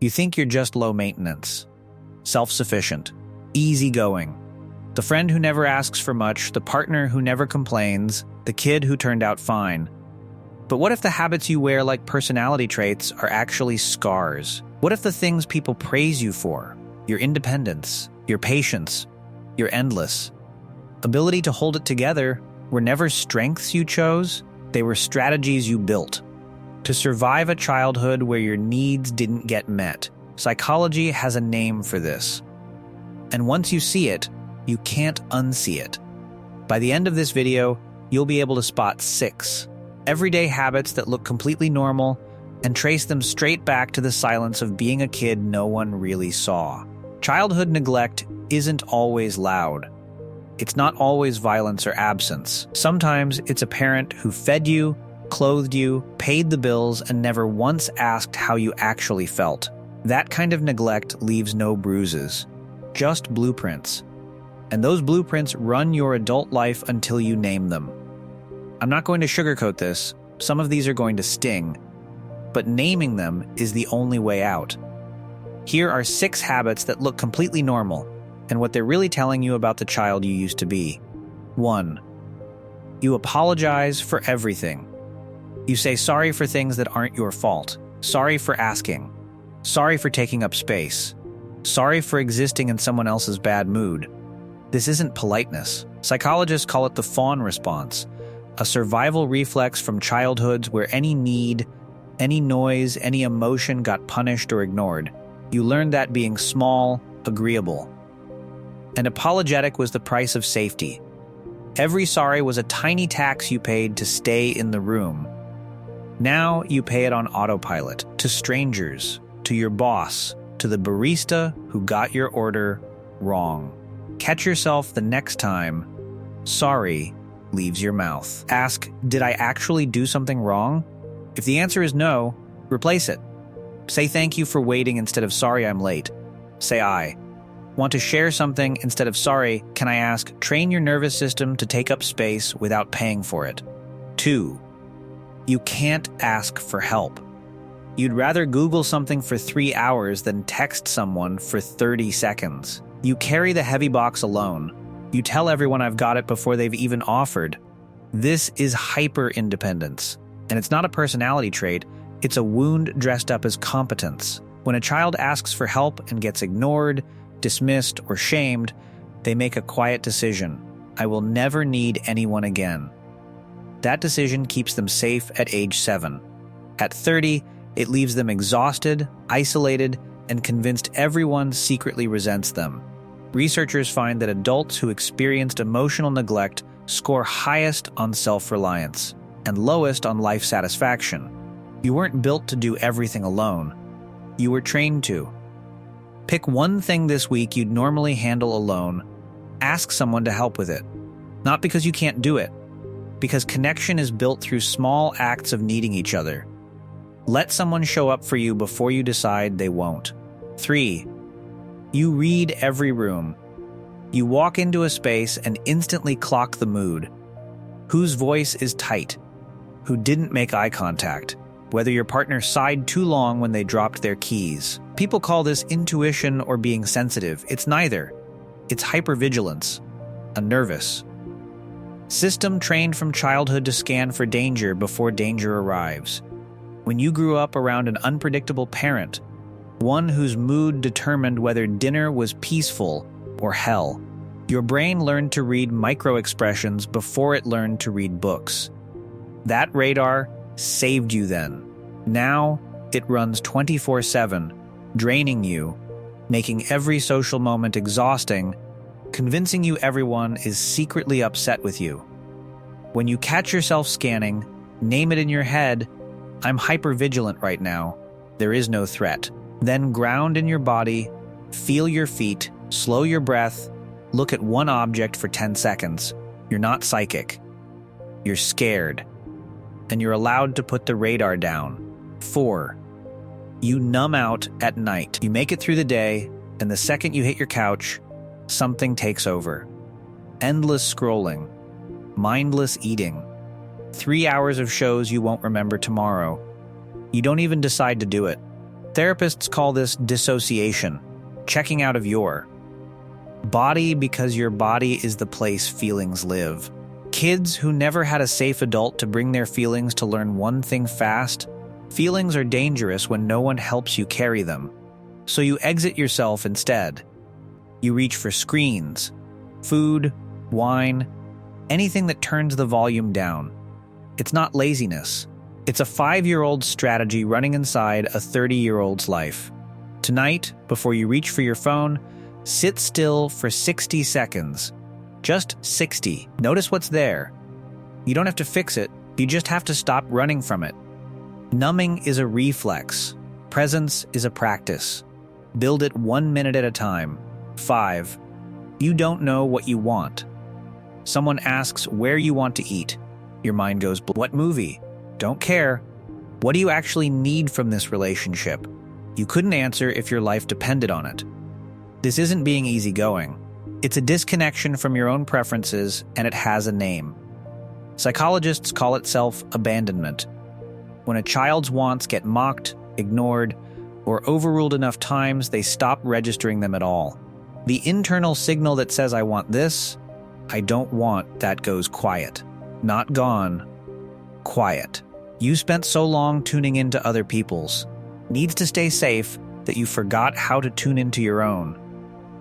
You think you're just low maintenance, self-sufficient, easygoing, the friend who never asks for much, the partner who never complains, the kid who turned out fine. But what if the habits you wear like personality traits are actually scars? What if the things people praise you for, your independence, your patience, your endless ability to hold it together, were never strengths you chose? They were strategies you built to survive a childhood where your needs didn't get met. Psychology has a name for this. And once you see it, you can't unsee it. By the end of this video, you'll be able to spot 6 everyday habits that look completely normal and trace them straight back to the silence of being a kid no one really saw. Childhood neglect isn't always loud. It's not always violence or absence. Sometimes it's a parent who fed you, clothed you, paid the bills, and never once asked how you actually felt. That kind of neglect leaves no bruises, just blueprints. And those blueprints run your adult life until you name them. I'm not going to sugarcoat this. Some of these are going to sting, but naming them is the only way out. Here are 6 habits that look completely normal, and what they're really telling you about the child you used to be. 1. You apologize for everything. You say sorry for things that aren't your fault. Sorry for asking. Sorry for taking up space. Sorry for existing in someone else's bad mood. This isn't politeness. Psychologists call it the fawn response, a survival reflex from childhoods where any need, any noise, any emotion got punished or ignored. You learned that being small, agreeable, and apologetic was the price of safety. Every sorry was a tiny tax you paid to stay in the room. Now you pay it on autopilot, to strangers, to your boss, to the barista who got your order wrong. Catch yourself the next time sorry leaves your mouth. Ask, did I actually do something wrong? If the answer is no, replace it. Say thank you for waiting instead of sorry I'm late. Say I want to share something instead of sorry, can I ask? Train your nervous system to take up space without paying for it. 2. You can't ask for help. You'd rather Google something for 3 hours than text someone for 30 seconds. You carry the heavy box alone. You tell everyone I've got it before they've even offered. This is hyper-independence. And it's not a personality trait, it's a wound dressed up as competence. When a child asks for help and gets ignored, dismissed, or shamed, they make a quiet decision. I will never need anyone again. That decision keeps them safe at age 7. At 30, it leaves them exhausted, isolated, and convinced everyone secretly resents them. Researchers find that adults who experienced emotional neglect score highest on self-reliance and lowest on life satisfaction. You weren't built to do everything alone. You were trained to. Pick one thing this week you'd normally handle alone. Ask someone to help with it. Not because you can't do it, because connection is built through small acts of needing each other. Let someone show up for you before you decide they won't. 3. You read every room. You walk into a space and instantly clock the mood. Whose voice is tight? Who didn't make eye contact? Whether your partner sighed too long when they dropped their keys. People call this intuition or being sensitive. It's neither. It's hypervigilance, a nervous system trained from childhood to scan for danger before danger arrives. When you grew up around an unpredictable parent, one whose mood determined whether dinner was peaceful or hell, your brain learned to read micro-expressions before it learned to read books. That radar saved you then. Now, it runs 24/7, draining you, making every social moment exhausting, convincing you everyone is secretly upset with you. When you catch yourself scanning, name it in your head, I'm hypervigilant right now. There is no threat. Then ground in your body, feel your feet, slow your breath, look at one object for 10 seconds. You're not psychic. You're scared. And you're allowed to put the radar down. 4. You numb out at night. You make it through the day, and the second you hit your couch, something takes over. Endless scrolling. Mindless eating. 3 hours of shows you won't remember tomorrow. You don't even decide to do it. Therapists call this dissociation, checking out of your body because your body is the place feelings live. Kids who never had a safe adult to bring their feelings to learn one thing fast, feelings are dangerous when no one helps you carry them. So you exit yourself instead. You reach for screens, food, wine, anything that turns the volume down. It's not laziness. It's a 5-year-old strategy running inside a 30-year-old's life. Tonight, before you reach for your phone, sit still for 60 seconds. Just 60. Notice what's there. You don't have to fix it. You just have to stop running from it. Numbing is a reflex. Presence is a practice. Build it 1 minute at a time. 5. You don't know what you want. Someone asks where you want to eat. Your mind goes, what movie? Don't care. What do you actually need from this relationship? You couldn't answer if your life depended on it. This isn't being easygoing. It's a disconnection from your own preferences, and it has a name. Psychologists call it self-abandonment. When a child's wants get mocked, ignored, or overruled enough times, they stop registering them at all. The internal signal that says, I want this, I don't want, that goes quiet. Not gone, quiet. You spent so long tuning into other people's needs to stay safe that you forgot how to tune into your own.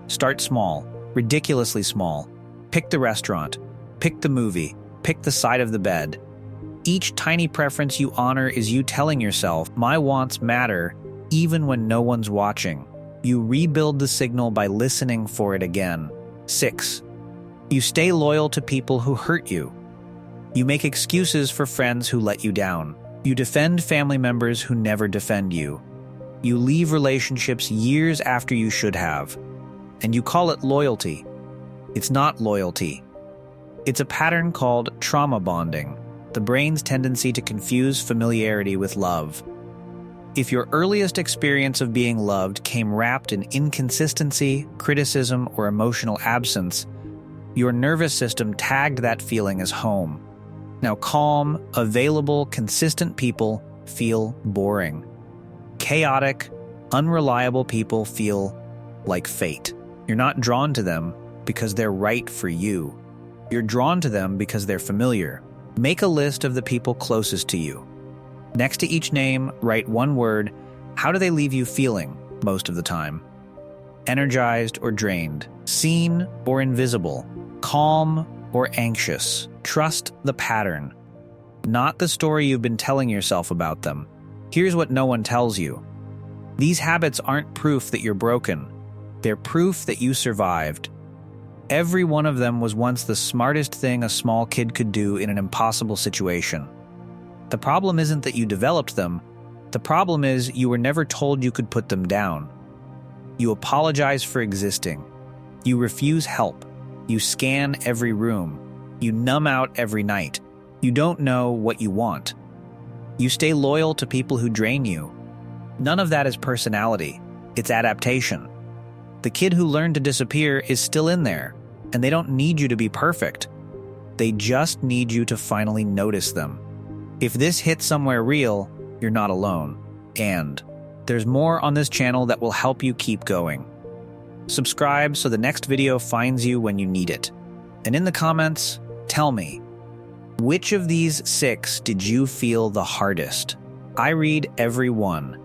Start small, ridiculously small. Pick the restaurant, pick the movie, pick the side of the bed. Each tiny preference you honor is you telling yourself, my wants matter, even when no one's watching. You rebuild the signal by listening for it again. 6. You stay loyal to people who hurt you. You make excuses for friends who let you down. You defend family members who never defend you. You leave relationships years after you should have. And you call it loyalty. It's not loyalty. It's a pattern called trauma bonding, the brain's tendency to confuse familiarity with love. If your earliest experience of being loved came wrapped in inconsistency, criticism, or emotional absence, your nervous system tagged that feeling as home. Now, calm, available, consistent people feel boring. Chaotic, unreliable people feel like fate. You're not drawn to them because they're right for you. You're drawn to them because they're familiar. Make a list of the people closest to you. Next to each name, write one word. How do they leave you feeling most of the time? Energized or drained? Seen or invisible? Calm or anxious? Trust the pattern, not the story you've been telling yourself about them. Here's what no one tells you. These habits aren't proof that you're broken. They're proof that you survived. Every one of them was once the smartest thing a small kid could do in an impossible situation. The problem isn't that you developed them. The problem is you were never told you could put them down. You apologize for existing. You refuse help. You scan every room. You numb out every night. You don't know what you want. You stay loyal to people who drain you. None of that is personality. It's adaptation. The kid who learned to disappear is still in there, and they don't need you to be perfect. They just need you to finally notice them. If this hits somewhere real, you're not alone. And there's more on this channel that will help you keep going. Subscribe so the next video finds you when you need it. And in the comments, tell me, which of these 6 did you feel the hardest? I read every one.